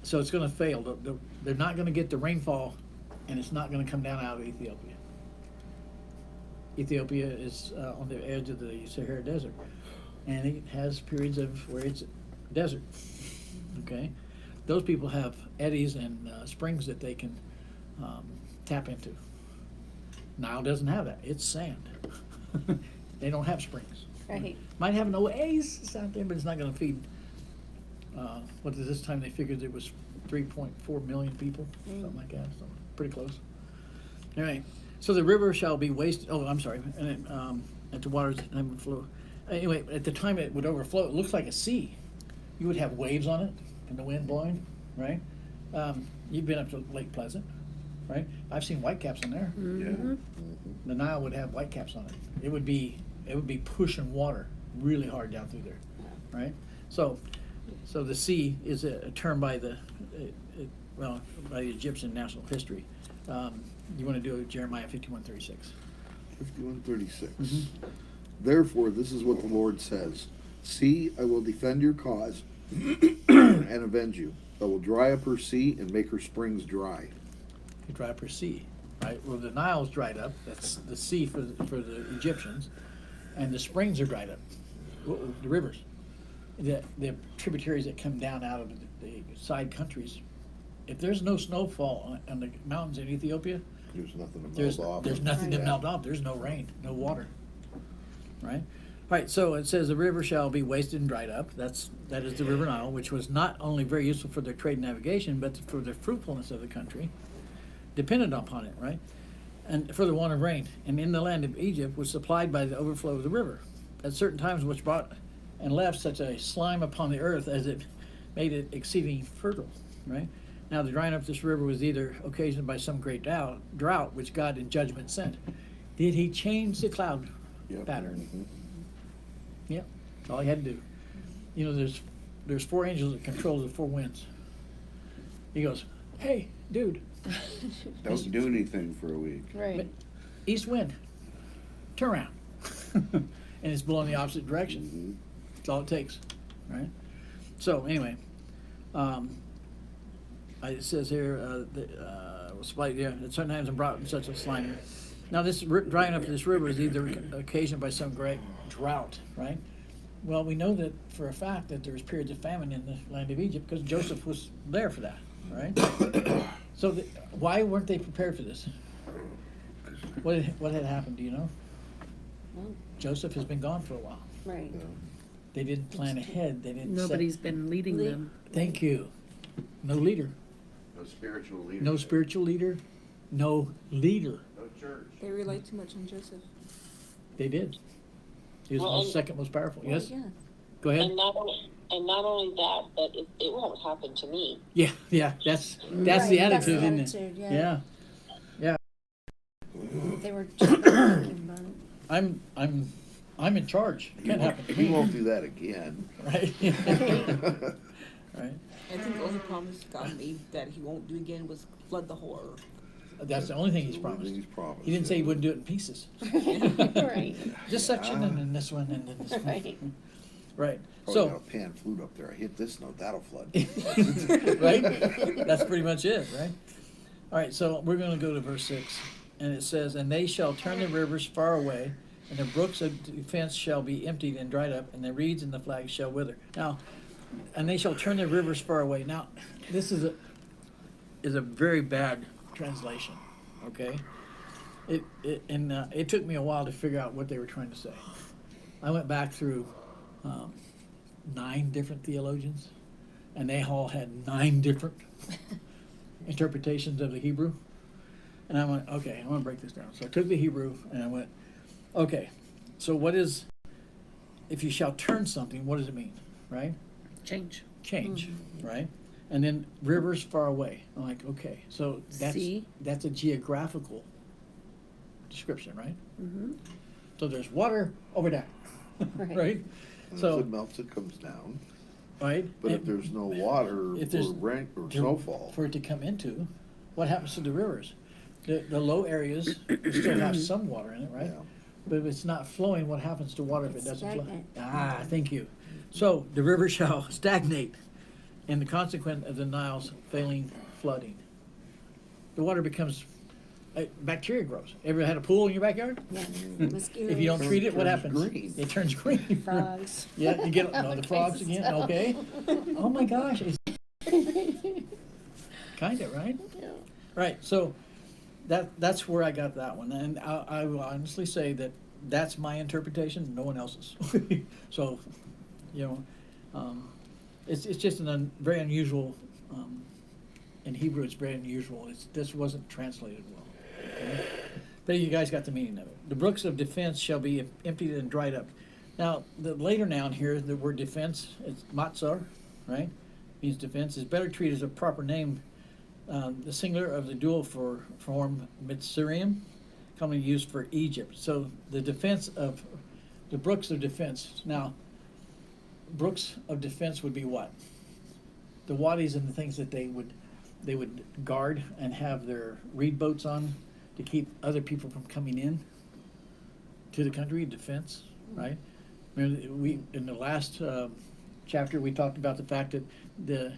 So it's going to fail. They're not going to get the rainfall, and it's not going to come down out of Ethiopia. Ethiopia is on the edge of the Sahara Desert, and it has periods of where it's desert. Okay, those people have eddies and springs that they can tap into. Nile doesn't have that. It's sand. They don't have springs. Right. Might have an oasis out there, but it's not going to feed. What is this time? They figured it was 3.4 million people, something like that. So pretty close. All right. So the river shall be wasted. Oh, I'm sorry. And it, at the waters and would flow. Anyway, at the time it would overflow. It looks like a sea. You would have waves on it and the wind blowing, right? You've been up to Lake Pleasant, right? I've seen whitecaps on there. Yeah. The Nile would have whitecaps on it. It would be pushing water really hard down through there, right? So the sea is a term by the by the Egyptian national history. You want to do Jeremiah 51:36? 51:36. Mhm. Therefore, this is what the Lord says: See, I will defend your cause and avenge you. I will dry up her sea and make her springs dry. You dry up her sea, right? Well, the Nile's dried up. That's the sea for the Egyptians, and the springs are dried up. The rivers, the tributaries that come down out of the side countries. If there's no snowfall on the mountains in Ethiopia, There's nothing to there's melt off. there's nothing to Yeah. melt off. There's no rain, no water, right? All right. So it says the river shall be wasted and dried up. That is the river Nile, which was not only very useful for their trade and navigation, but for the fruitfulness of the country, dependent upon it, right? And for the want of rain. And in the land of Egypt was supplied by the overflow of the river. At certain times, which brought and left such a slime upon the earth as it made it exceeding fertile, right? Now the drying up of this river was either occasioned by some great drought, which God in judgment sent. Did he change the cloud pattern? Mhm. Yep, that's all he had to do. You know, there's four angels that control the four winds. He goes, hey, dude, Don't do anything for a week. Right. east wind, turn around. And it's blowing the opposite direction. Mhm. That's all it takes, right? So anyway, it says here, was split, yeah, at certain times and brought in such a slime. Now this drying up of this river is either occasioned by some great drought, right? Well, we know that for a fact that there's periods of famine in the land of Egypt because Joseph was there for that, right? So why weren't they prepared for this? What had happened, do you know? Well, Joseph has been gone for a while. right. They didn't plan ahead. They didn't. Nobody's been leading Le- them. Thank you. No leader. No spiritual leader. No spiritual leader. No leader. No church. They relied too much on Joseph. They did. He was the Well, most, second most powerful. Well, Yes. Yeah. Go ahead. And not only that, but it won't happen to me. Yeah. That's the Right, attitude, isn't it? attitude, Yeah. They were just not thinking about it. I'm in charge. It can't happen to He me. won't do that again. Right. Right. I think the only promise God made that he won't do again was flood the whole earth. That's the only thing he's That's the only promised. thing he's promised, He didn't say he yeah. wouldn't do it in pieces. Right. This section and then this one and then this one. Right. Right. Probably So. got a pan flute up there. I hit this note, that'll flood. Right? That's pretty much it, right? All right, so we're going to go to verse 6. And it says, and they shall turn the rivers far away, and the brooks of defense shall be emptied and dried up, and the reeds and the flags shall wither. Now, and they shall turn the rivers far away. Now, this is a very bad translation, okay? It took me a while to figure out what they were trying to say. I went back through 9 different theologians, and they all had 9 different interpretations of the Hebrew. And I went, okay, I'm going to break this down. So I took the Hebrew and I went, okay, so what is, if you shall turn something, what does it mean, right? Change. Change, right? And then rivers far away. I'm like, okay, so Sea. that's a geographical description, right? Mm-hmm. So there's water over there, Right. right? And So- as it melts, it comes down. Right? But if And there's no water if or there's- rain or to- snowfall, for it to come into, what happens to the rivers? The low areas still have some water in it, right? yeah. But if it's not flowing, what happens to water if it It's doesn't flow? stagnant. Ah, thank you. So the river shall stagnate, and the consequence of the Nile's failing flooding. The water becomes, bacteria grows. Ever had a pool in your backyard? Yeah, mosquitoes. If you don't treat it, what Turns happens? green. It turns green. Frogs. Yeah, you get, All no, the kinds frogs of again, stuff. okay. Oh my gosh. Kinda, right? Yeah. Right, so that's where I got that one, and I will honestly say that that's my interpretation, no one else's. So, it's just very unusual, in Hebrew it's very unusual, this wasn't translated well. Okay? But you guys got the meaning of it. The brooks of defense shall be emptied and dried up. Now, the later noun here, the word defense, it's matzar, right? Means defense, is better treated as a proper name. The singular of the dual form Mitzrayim, commonly used for Egypt. So the defense of the brooks of defense. Now, brooks of defense would be what? The wadis and the things that they would guard and have their reed boats on to keep other people from coming in to the country. Defense, right? Remember, we in the last chapter we talked about the fact that the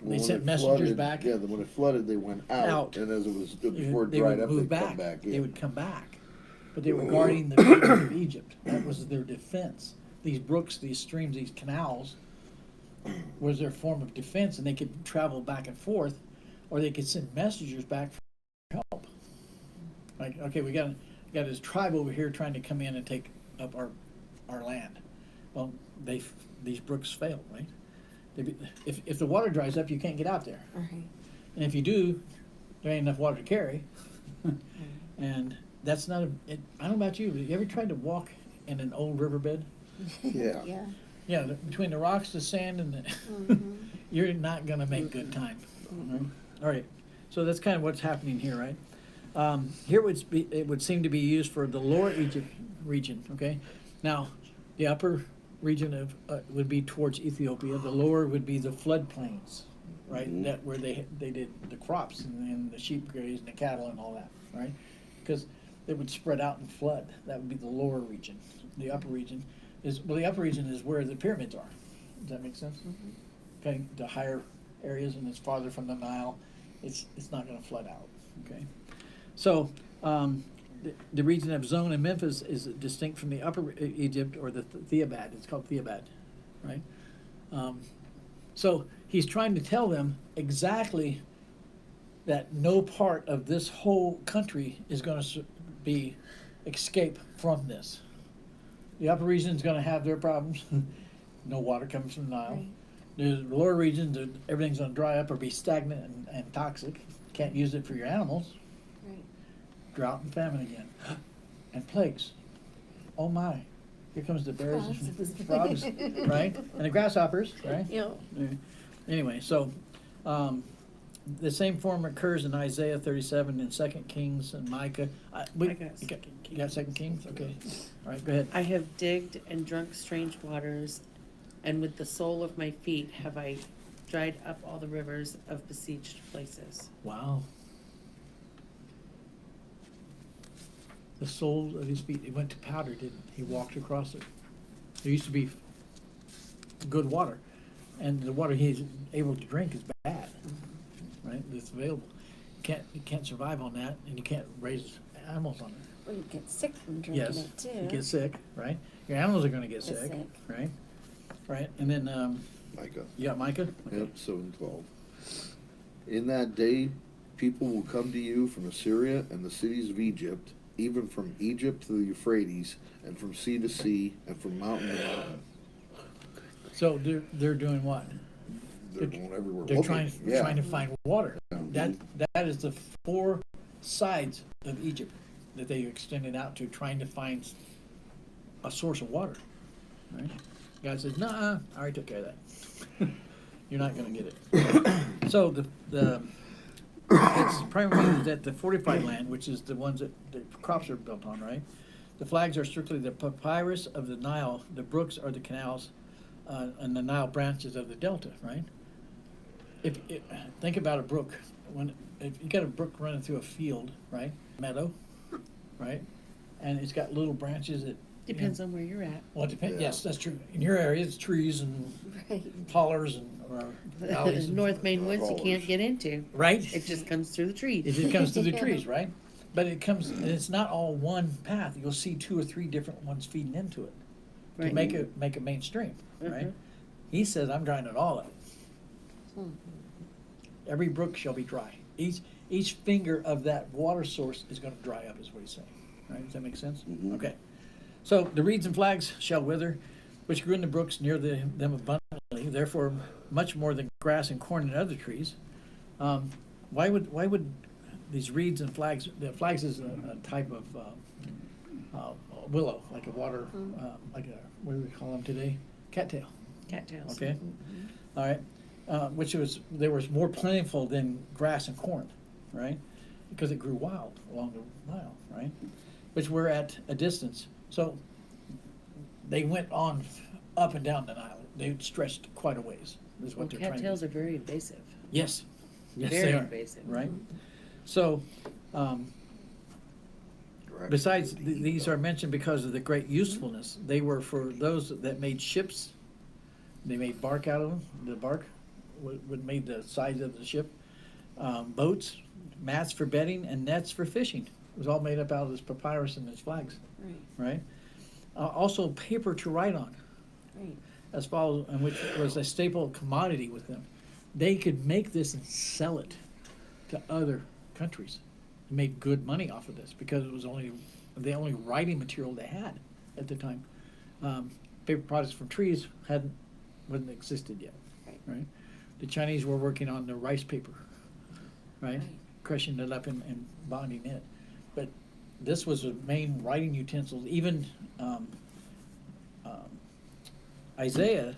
When sent it messengers flooded- back. Yeah, when it flooded, they went out, Out. and as it was before it they dried would up, move they'd come back in. They would come back, but they were guarding the rivers of Egypt. That was their defense. These brooks, these streams, these canals was their form of defense, and they could travel back and forth, or they could send messengers back for help. Like, okay, we got this tribe over here trying to come in and take up our land. Well, these brooks failed, right? If the water dries up, you can't get out there. Right. And if you do, there ain't enough water to carry. And that's not I don't know about you, but you ever tried to walk in an old riverbed? Yeah. Yeah. Yeah, between the rocks, the sand, and the, Mhm. you're not gonna make good time. All right, so that's kind of what's happening here, right? Here it would seem to be used for the lower Egypt region, okay? Now, the upper region of would be towards Ethiopia. The lower would be the floodplains, right? Mhm. That where they did the crops and the sheep graze and the cattle and all that, right? Because they would spread out and flood. That would be the lower region. The upper region the upper region is where the pyramids are. Does that make sense? Okay, the higher areas and it's farther from the Nile, it's not going to flood out. Okay, so the region of Zone and Memphis is distinct from the upper Egypt or the Theobad. It's called Theobad, right? So he's trying to tell them exactly that no part of this whole country is going to be escape from this. The upper region is going to have their problems. No water coming from the Nile. Right. The lower regions, everything's going to dry up or be stagnant and toxic. Can't use it for your animals. Right. Drought and famine again. And plagues. Oh my. Here comes the bears and frogs, right? And the grasshoppers, right? Yeah. Anyway, so the same form occurs in Isaiah 37 and 2 Kings and Micah. You got 2 Kings? Okay. All right, go ahead. I have digged and drunk strange waters, and with the sole of my feet have I dried up all the rivers of besieged places. Wow. The soles of his feet, it went to powder, didn't it? He walked across it. There used to be good water, and the water he's able to drink is bad, right? It's available. You can't survive on that, and you can't raise animals on it. Well, you get sick from drinking Yes, it too. you get sick, right? Your animals are going to get Get sick, sick. right? Right, and then Micah. you got Micah. Okay. Yep, 7:12. In that day, people will come to you from Assyria and the cities of Egypt, even from Egypt to the Euphrates, and from sea to sea, and from mountain to mountain. So they're doing what? They're going everywhere They're looking. trying to find water. Yeah. That is the 4 sides of Egypt that they extended out to, trying to find a source of water. Right? God says, "Nah, I already took care of that." You're not gonna get it. So it's primarily that the fortified land, which is the ones that the crops are built on, right? The flags are strictly the papyrus of the Nile, the brooks are the canals, and the Nile branches of the delta, right? Think about a brook. If you got a brook running through a field, right, meadow, right, and it's got little branches that Depends on where you're at. well, it depends. Yeah. Yes, that's true. In your area, it's trees and Right. hollers and valleys, and, North Main Woods you can't get into. right? It just comes through the It trees. just comes through the trees, right? But it comes, and it's not all one path. You'll see 2 or 3 different ones feeding into it to Right. make it mainstream, right? Mhm. He says, "I'm drying it all up. Hmm. Every brook shall be dry. Each finger of that water source is going to dry up," is what he's saying. Right? Does that make sense? Mhm. Okay. So the reeds and flags shall wither, which grew in the brooks near them abundantly. Therefore, much more than grass and corn and other trees. Why would these reeds and flags? The flags is a type of willow, like a water, like a what do we call them today? Cattail. Cattails. Okay. All right. They were more plentiful than grass and corn, right? Because it grew wild along the Nile, right? Which were at a distance. So they went on up and down the Nile. They stretched quite a ways. Is Well, what they're trying to cattails do. are very invasive. Yes. Yes, Very they are. invasive. Right. So, Correct. besides, these are mentioned because of the great usefulness. They were for those that made ships. They made bark out of them. The bark would made the sides of the ship. Boats, mats for bedding, and nets for fishing. It was all made up out of this papyrus and its flags, Right. right? Also, paper to write on, Right. as follows, and which was a staple commodity with them. They could make this and sell it to other countries, and make good money off of this because it was the only writing material they had at the time. Paper products from trees wouldn't existed yet, Right. right? The Chinese were working on the rice paper, right? Right. Crushing it up and bonding it. But this was the main writing utensils. Even Isaiah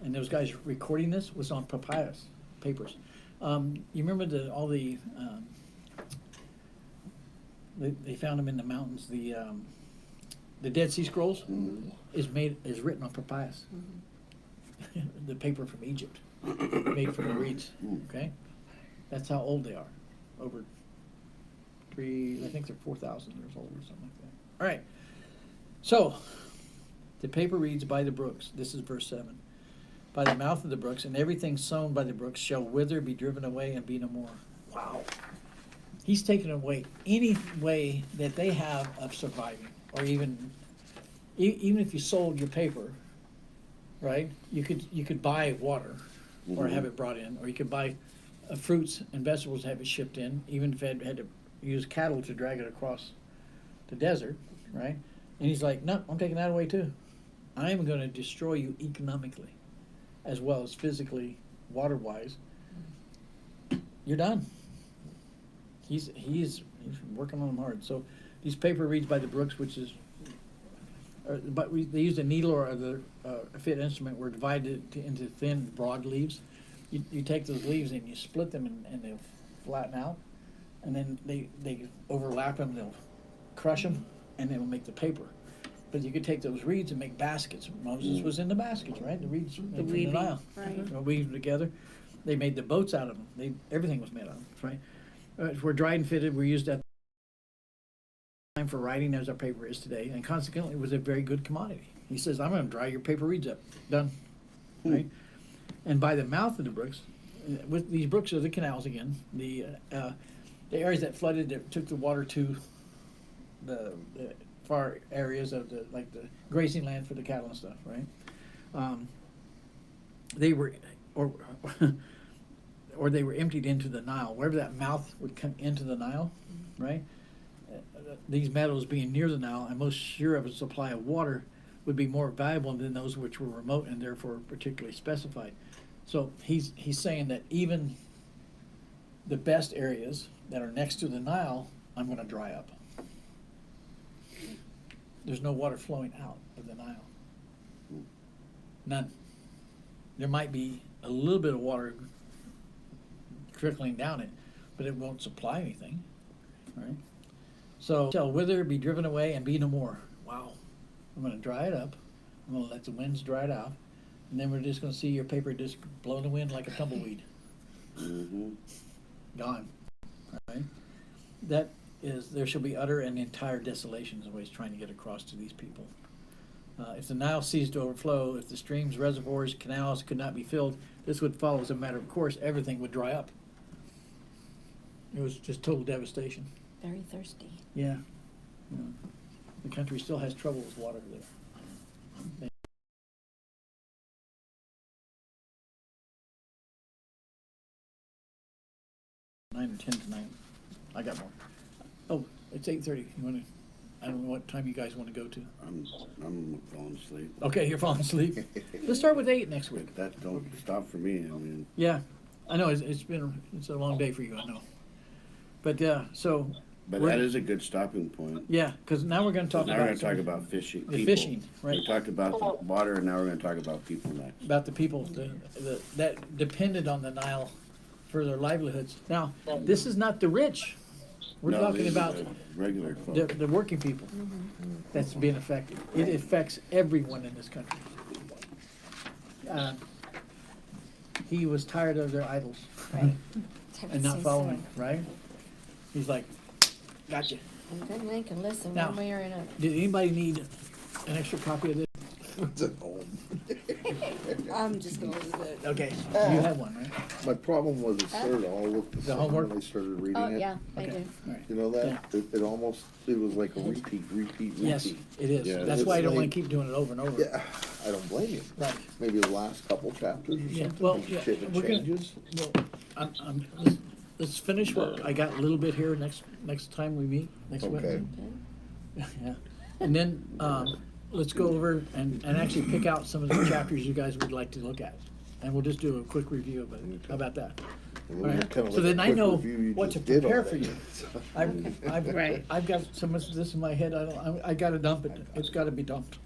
and those guys recording this was on papyrus papers. You remember they found them in the mountains. The Dead Sea Scrolls is written on papyrus. The paper from Egypt, made from the reeds. Okay, that's how old they are. Over I think they're 4,000 years old or something like that. All right. So the paper reads by the brooks. This is verse 7. By the mouth of the brooks, and everything sown by the brooks shall wither, be driven away, and be no more. Wow. He's taken away any way that they have of surviving, or even if you sold your paper, right? You could buy water, or have it brought in, or you could buy fruits and vegetables, have it shipped in, even if it had to use cattle to drag it across the desert, right? And he's like, no, I'm taking that away too. I'm going to destroy you economically, as well as physically, water-wise. You're done. He's working on them hard. So these paper reeds by the brooks, which is, they used a needle or a fit instrument, were divided into thin, broad leaves. You take those leaves and you split them and they'll flatten out, and then they overlap them. They'll crush them, and they will make the paper. But you could take those reeds and make baskets. Moses was in the baskets, right? The reeds made from the weaving. Nile. Right. Weave them together. They made the boats out of them. Everything was made out of them, right? We're dried and fitted. We're used at time for writing as our paper is today, and consequently, it was a very good commodity. He says, "I'm going to dry your paper reeds up." Done, right? And by the mouth of the brooks, with these brooks are the canals again. The areas that flooded, that took the water to the far areas of the grazing land for the cattle and stuff, right? They were or they were emptied into the Nile. Wherever that mouth would come into the Nile, right? These meadows being near the Nile and most sure of a supply of water would be more valuable than those which were remote and therefore particularly specified. So he's saying that even the best areas that are next to the Nile, I'm going to dry up. There's no water flowing out of the Nile. None. There might be a a little bit of water trickling down it, but it won't supply anything, right? So shall wither, be driven away, and be no more. Wow. I'm gonna dry it up. I'm gonna let the winds dry it out, and then we're just gonna see your paper just blow in the wind like a tumbleweed. Mm-hmm. Gone. Right? That is, there shall be utter and entire desolation is what he's trying to get across to these people. If the Nile ceased to overflow, if the streams, reservoirs, canals could not be filled, this would follow as a matter of course. Everything would dry up. It was just total devastation. Very thirsty. Yeah. Yeah. The country still has trouble with water there. Nine or 10 tonight. I got more. Oh, it's 8:30. You want to? I don't know what time you guys want to go to. I'm falling asleep. Okay, you're falling asleep. Let's start with 8 next week. That don't stop for me. I mean, Yeah, I know it's a long day for you. I know, but so but We're- that is a good stopping point. yeah, because now we're going to talk Now we're about going to talk about fishing. the people. fishing, right? We talked about the water, and now we're going to talk about people next. About the people that depended on the Nile for their livelihoods. Now, this is not the rich. We're No, talking these are about the regular folk. the working people that's being affected. It affects everyone in this country. He was tired of their idols Right. and not following, right? He's like, gotcha. And then they can listen Now- one way or another. Did anybody need an extra copy of this? It's at home. I'm just gonna leave it. Okay, you have one, right? My problem was it started to all look the same homework? when I started reading Oh, it. yeah, I Okay, do. all right. You know that? It almost, it was like a repeat. Yes, it is. Yeah, That's it's why I don't want like- to keep doing it over and over. Yeah, I don't blame you. Right. Maybe the last couple chapters or Yeah, something. well, it yeah, cha- it we're gonna- changes. Well, let's finish what I got a little bit here next time we meet next week. Okay. Yeah, and then let's go over and actually pick out some of the chapters you guys would like to look at, and we'll just do a quick review of it. How about that? Well, All it was right. kinda So like a then I quick know review you what to just did prepare for already. you. Right. I've got some of this in my head. I got to dump it. It's got to be dumped.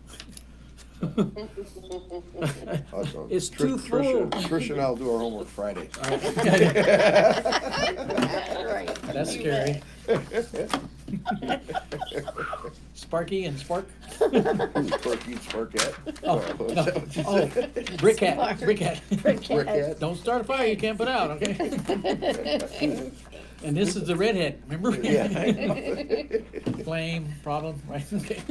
Awesome. It's too full. Trish and I'll do our homework Friday. Right. That's scary. Sparky and Spark. Sparky, Sparkette. Oh, no. Oh, Brick Hat. Brick Hat. Brickette. Don't start a fire you can't put out, okay? And this is the redhead, remember? Yeah. Flame, problem, right? Okay.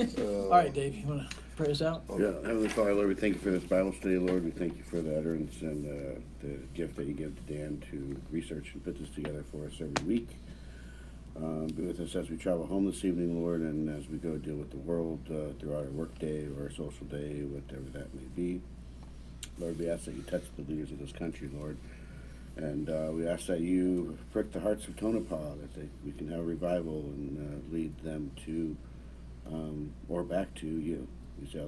All right, Dave, you want to pray us out? Yeah, Heavenly Father, Lord, we thank you for this Bible study, Lord. We thank you for the utterance and the gift that you give to Dan to research and put this together for us every week. Be with us as we travel home this evening, Lord, and as we go deal with the world throughout our work day or our social day, whatever that may be. Lord, we ask that you touch the leaders of this country, Lord. And we ask that you prick the hearts of Tonopah, that we can have a revival and lead them to or back to you. We say all